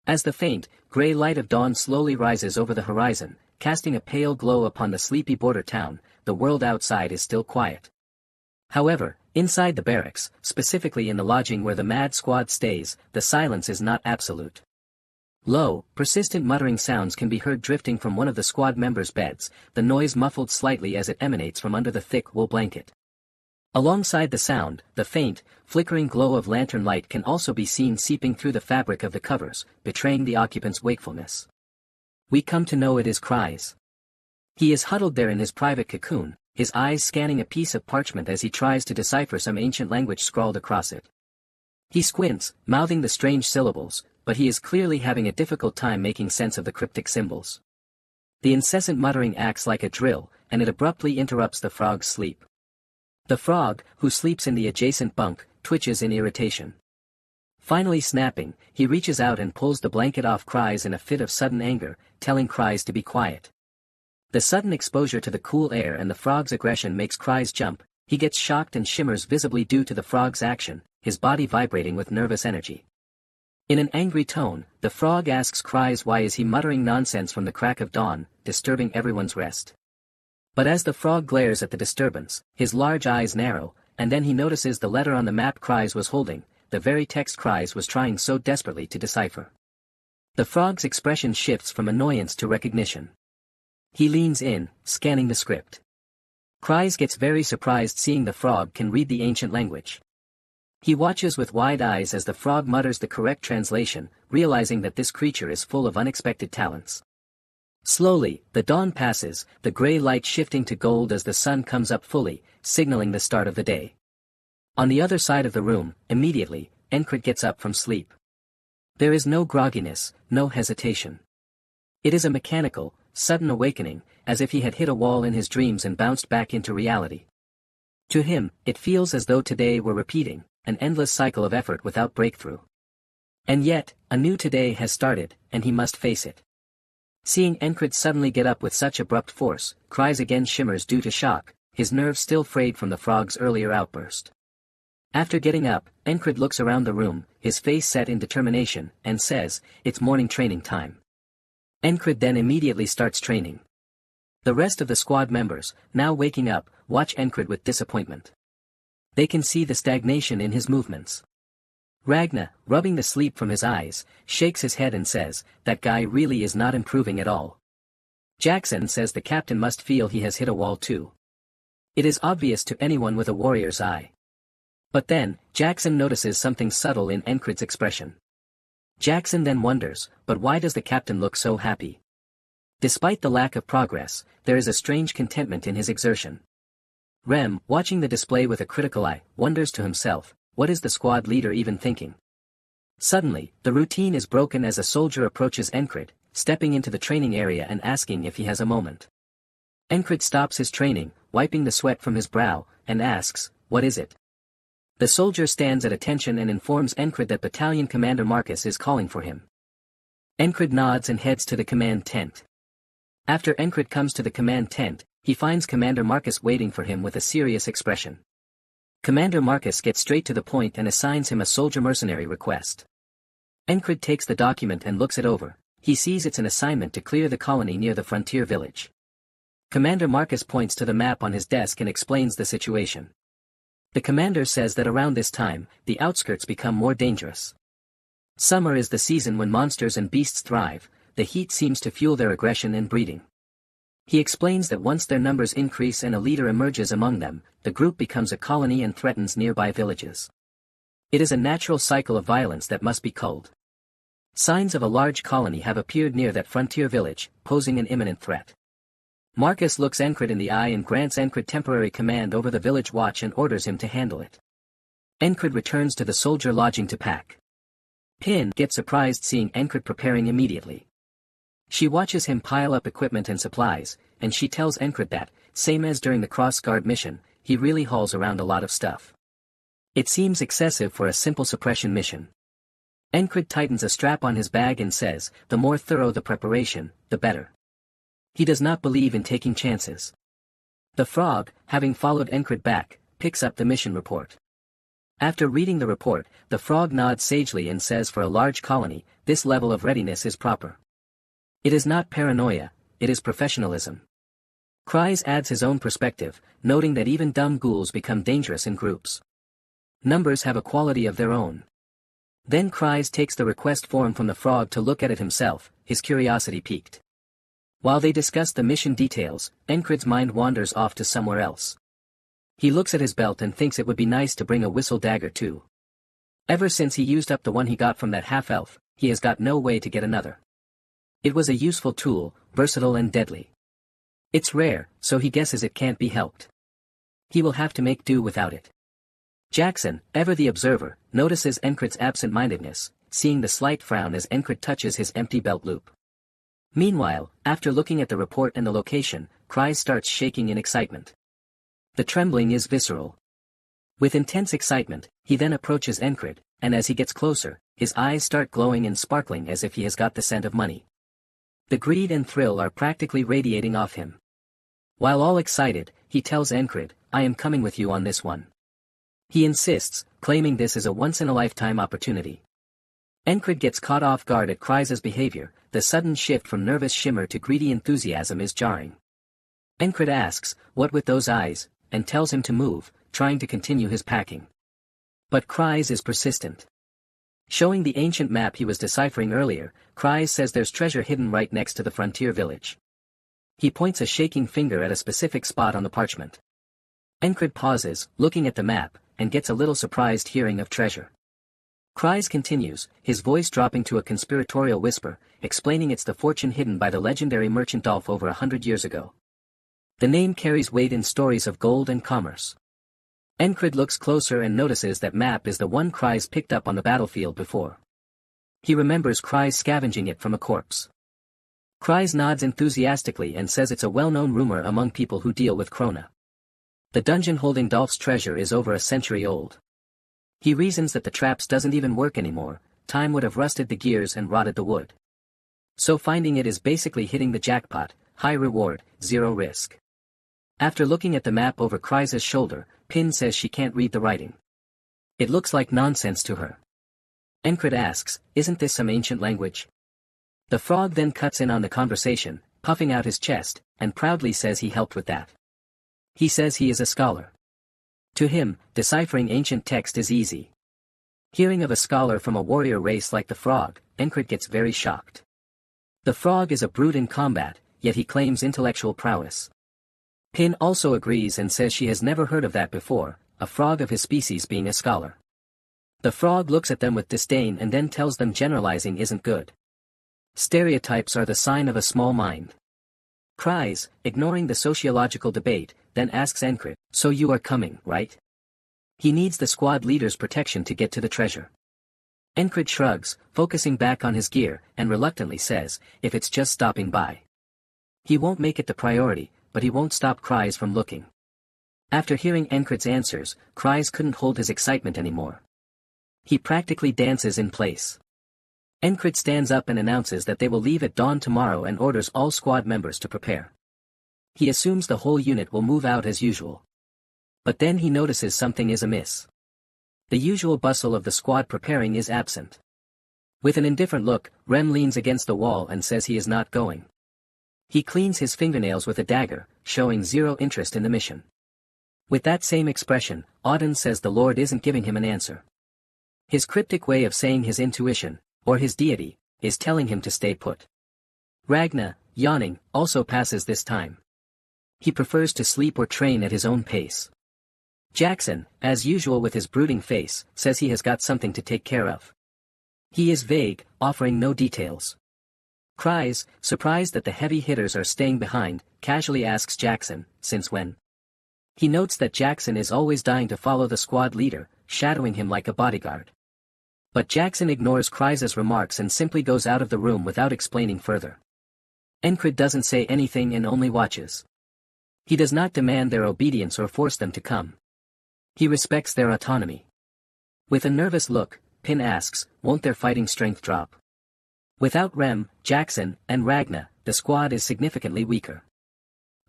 As the faint, gray light of dawn slowly rises over the horizon, casting a pale glow upon the sleepy border town, the world outside is still quiet. However, inside the barracks, specifically in the lodging where the mad squad stays, the silence is not absolute. Low, persistent muttering sounds can be heard drifting from one of the squad members' beds, the noise muffled slightly as it emanates from under the thick wool blanket. Alongside the sound, the faint, flickering glow of lantern light can also be seen seeping through the fabric of the covers, betraying the occupant's wakefulness. We come to know it is Cries. He is huddled there in his private cocoon, his eyes scanning a piece of parchment as he tries to decipher some ancient language scrawled across it. He squints, mouthing the strange syllables, but he is clearly having a difficult time making sense of the cryptic symbols. The incessant muttering acts like a drill, and it abruptly interrupts the frog's sleep. The frog, who sleeps in the adjacent bunk, twitches in irritation. Finally snapping, he reaches out and pulls the blanket off Cries in a fit of sudden anger, telling Cries to be quiet. The sudden exposure to the cool air and the frog's aggression makes Cries jump. He gets shocked and shimmers visibly due to the frog's action, his body vibrating with nervous energy. In an angry tone, the frog asks Cries why is he muttering nonsense from the crack of dawn, disturbing everyone's rest. But as the frog glares at the disturbance, his large eyes narrow, and then he notices the letter on the map Cries was holding, the very text Cries was trying so desperately to decipher. The frog's expression shifts from annoyance to recognition. He leans in, scanning the script. Cries gets very surprised seeing the frog can read the ancient language. He watches with wide eyes as the frog mutters the correct translation, realizing that this creature is full of unexpected talents. Slowly, the dawn passes, the gray light shifting to gold as the sun comes up fully, signaling the start of the day. On the other side of the room, immediately, Encred gets up from sleep. There is no grogginess, no hesitation. It is a mechanical, sudden awakening, as if he had hit a wall in his dreams and bounced back into reality. To him, it feels as though today were repeating, an endless cycle of effort without breakthrough. And yet, a new today has started, and he must face it. Seeing Encred suddenly get up with such abrupt force, Cries again shimmers due to shock, his nerves still frayed from the frog's earlier outburst. After getting up, Encred looks around the room, his face set in determination, and says, "It's morning training time." Encred then immediately starts training. The rest of the squad members, now waking up, watch Encred with disappointment. They can see the stagnation in his movements. Ragna, rubbing the sleep from his eyes, shakes his head and says, "That guy really is not improving at all." Jackson says the captain must feel he has hit a wall too. It is obvious to anyone with a warrior's eye. But then, Jackson notices something subtle in Encred's expression. Jackson then wonders, but why does the captain look so happy? Despite the lack of progress, there is a strange contentment in his exertion. Rem, watching the display with a critical eye, wonders to himself, what is the squad leader even thinking? Suddenly, the routine is broken as a soldier approaches Encred, stepping into the training area and asking if he has a moment. Encred stops his training, wiping the sweat from his brow, and asks, "What is it?" The soldier stands at attention and informs Encred that Battalion Commander Marcus is calling for him. Encred nods and heads to the command tent. After Encred comes to the command tent, he finds Commander Marcus waiting for him with a serious expression. Commander Marcus gets straight to the point and assigns him a soldier mercenary request. Encred takes the document and looks it over. He sees it's an assignment to clear the colony near the frontier village. Commander Marcus points to the map on his desk and explains the situation. The commander says that around this time, the outskirts become more dangerous. Summer is the season when monsters and beasts thrive, the heat seems to fuel their aggression and breeding. He explains that once their numbers increase and a leader emerges among them, the group becomes a colony and threatens nearby villages. It is a natural cycle of violence that must be culled. Signs of a large colony have appeared near that frontier village, posing an imminent threat. Marcus looks Encred in the eye and grants Encred temporary command over the village watch and orders him to handle it. Encred returns to the soldier lodging to pack. Pin gets surprised seeing Encred preparing immediately. She watches him pile up equipment and supplies, and she tells Encred that, same as during the cross-guard mission, he really hauls around a lot of stuff. It seems excessive for a simple suppression mission. Encred tightens a strap on his bag and says, the more thorough the preparation, the better. He does not believe in taking chances. The frog, having followed Encred back, picks up the mission report. After reading the report, the frog nods sagely and says for a large colony, this level of readiness is proper. It is not paranoia, it is professionalism. Cries adds his own perspective, noting that even dumb ghouls become dangerous in groups. Numbers have a quality of their own. Then Cries takes the request form from the frog to look at it himself, his curiosity piqued. While they discuss the mission details, Encred's mind wanders off to somewhere else. He looks at his belt and thinks it would be nice to bring a whistle dagger too. Ever since he used up the one he got from that half-elf, he has got no way to get another. It was a useful tool, versatile and deadly. It's rare, so he guesses it can't be helped. He will have to make do without it. Jackson, ever the observer, notices Encred's absent-mindedness, seeing the slight frown as Encred touches his empty belt loop. Meanwhile, after looking at the report and the location, Cries starts shaking in excitement. The trembling is visceral. With intense excitement, he then approaches Encred, and as he gets closer, his eyes start glowing and sparkling as if he has got the scent of money. The greed and thrill are practically radiating off him. While all excited, he tells Encred, I am coming with you on this one. He insists, claiming this is a once-in-a-lifetime opportunity. Encred gets caught off guard at Cries' behavior, the sudden shift from nervous shimmer to greedy enthusiasm is jarring. Encred asks, what with those eyes, and tells him to move, trying to continue his packing. But Cries is persistent. Showing the ancient map he was deciphering earlier, Cries says there's treasure hidden right next to the frontier village. He points a shaking finger at a specific spot on the parchment. Encred pauses, looking at the map, and gets a little surprised hearing of treasure. Cries continues, his voice dropping to a conspiratorial whisper, explaining it's the fortune hidden by the legendary merchant Dolph over 100 years ago. The name carries weight in stories of gold and commerce. Encred looks closer and notices that map is the one Cries picked up on the battlefield before. He remembers Cries scavenging it from a corpse. Cries nods enthusiastically and says it's a well-known rumor among people who deal with Krona. The dungeon holding Dolph's treasure is over a century old. He reasons that the traps doesn't even work anymore, time would have rusted the gears and rotted the wood. So finding it is basically hitting the jackpot, high reward, zero risk. After looking at the map over Cries' shoulder, Pin says she can't read the writing. It looks like nonsense to her. Encred asks, isn't this some ancient language? The frog then cuts in on the conversation, puffing out his chest, and proudly says he helped with that. He says he is a scholar. To him, deciphering ancient text is easy. Hearing of a scholar from a warrior race like the frog, Encred gets very shocked. The frog is a brute in combat, yet he claims intellectual prowess. Pin also agrees and says she has never heard of that before, a frog of his species being a scholar. The frog looks at them with disdain and then tells them generalizing isn't good. Stereotypes are the sign of a small mind. Cries, ignoring the sociological debate, then asks Encred, so you are coming, right? He needs the squad leader's protection to get to the treasure. Encred shrugs, focusing back on his gear, and reluctantly says, if it's just stopping by. He won't make it the priority, but he won't stop Cries from looking. After hearing Encred's answers, Cries couldn't hold his excitement anymore. He practically dances in place. Encred stands up and announces that they will leave at dawn tomorrow and orders all squad members to prepare. He assumes the whole unit will move out as usual. But then he notices something is amiss. The usual bustle of the squad preparing is absent. With an indifferent look, Rem leans against the wall and says he is not going. He cleans his fingernails with a dagger, showing zero interest in the mission. With that same expression, Auden says the Lord isn't giving him an answer. His cryptic way of saying his intuition, or his deity, is telling him to stay put. Ragna, yawning, also passes this time. He prefers to sleep or train at his own pace. Jackson, as usual with his brooding face, says he has got something to take care of. He is vague, offering no details. Cries, surprised that the heavy hitters are staying behind, casually asks Jackson, since when? He notes that Jackson is always dying to follow the squad leader, shadowing him like a bodyguard. But Jackson ignores Cries' remarks and simply goes out of the room without explaining further. Encred doesn't say anything and only watches. He does not demand their obedience or force them to come. He respects their autonomy. With a nervous look, Pin asks, won't their fighting strength drop? Without Rem, Jackson, and Ragna, the squad is significantly weaker.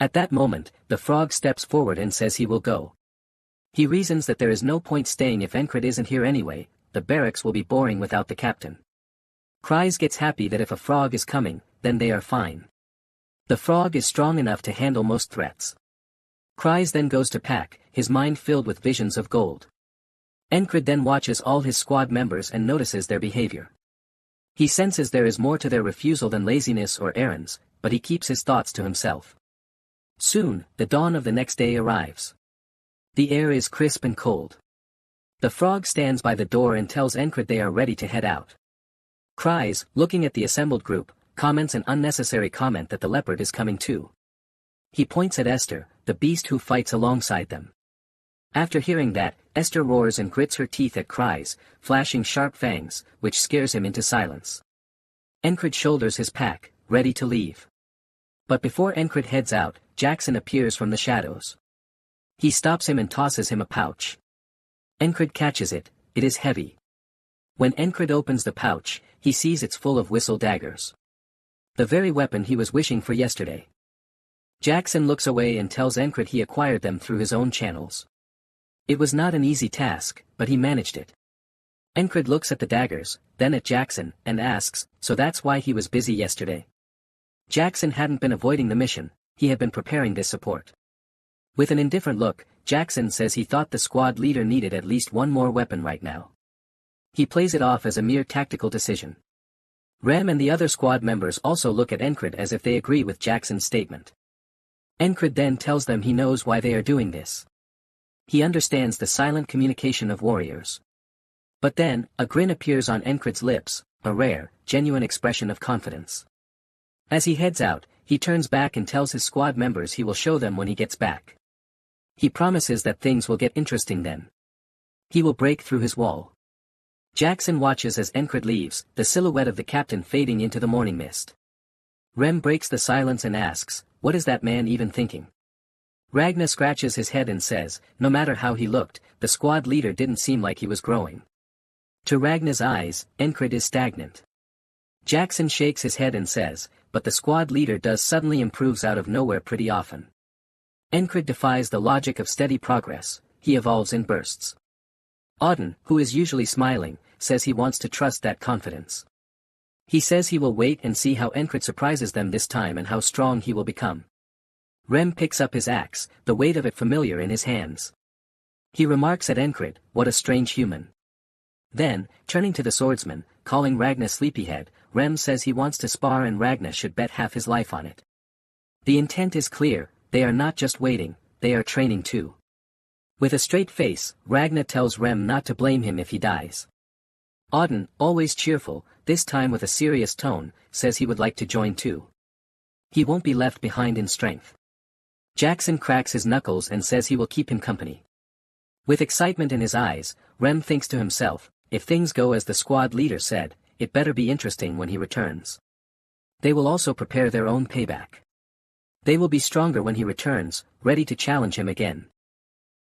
At that moment, the frog steps forward and says he will go. He reasons that there is no point staying if Encred isn't here anyway, the barracks will be boring without the captain. Kryze gets happy that if a frog is coming, then they are fine. The frog is strong enough to handle most threats. Kryze then goes to pack, his mind filled with visions of gold. Encred then watches all his squad members and notices their behavior. He senses there is more to their refusal than laziness or errands, but he keeps his thoughts to himself. Soon, the dawn of the next day arrives. The air is crisp and cold. The frog stands by the door and tells Encred they are ready to head out. Kryze, looking at the assembled group, comments an unnecessary comment that the leopard is coming too. He points at Esther, the beast who fights alongside them. After hearing that, Esther roars and grits her teeth at Kryze, flashing sharp fangs, which scares him into silence. Encred shoulders his pack, ready to leave. But before Encred heads out, Jackson appears from the shadows. He stops him and tosses him a pouch. Encred catches it, it is heavy. When Encred opens the pouch, he sees it's full of whistle daggers. The very weapon he was wishing for yesterday. Jackson looks away and tells Encred he acquired them through his own channels. It was not an easy task, but he managed it. Encred looks at the daggers, then at Jackson, and asks, so that's why he was busy yesterday. Jackson hadn't been avoiding the mission, he had been preparing this support. With an indifferent look, Jackson says he thought the squad leader needed at least one more weapon right now. He plays it off as a mere tactical decision. Rem and the other squad members also look at Encred as if they agree with Jackson's statement. Encred then tells them he knows why they are doing this. He understands the silent communication of warriors. But then, a grin appears on Encred's lips, a rare, genuine expression of confidence. As he heads out, he turns back and tells his squad members he will show them when he gets back. He promises that things will get interesting then. He will break through his wall. Jackson watches as Encred leaves, the silhouette of the captain fading into the morning mist. Rem breaks the silence and asks, what is that man even thinking? Ragnar scratches his head and says, no matter how he looked, the squad leader didn't seem like he was growing. To Ragnar's eyes, Encred is stagnant. Jackson shakes his head and says, but the squad leader does suddenly improves out of nowhere pretty often. Encred defies the logic of steady progress, he evolves in bursts. Auden, who is usually smiling, says he wants to trust that confidence. He says he will wait and see how Encred surprises them this time and how strong he will become. Rem picks up his axe, the weight of it familiar in his hands. He remarks at Encred, what a strange human. Then, turning to the swordsman, calling Ragnar Sleepyhead, Rem says he wants to spar and Ragnar should bet half his life on it. The intent is clear, they are not just waiting, they are training too. With a straight face, Ragnar tells Rem not to blame him if he dies. Auden, always cheerful, this time with a serious tone, says he would like to join too. He won't be left behind in strength. Jackson cracks his knuckles and says he will keep him company. With excitement in his eyes, Rem thinks to himself, if things go as the squad leader said, it better be interesting when he returns. They will also prepare their own payback. They will be stronger when he returns, ready to challenge him again.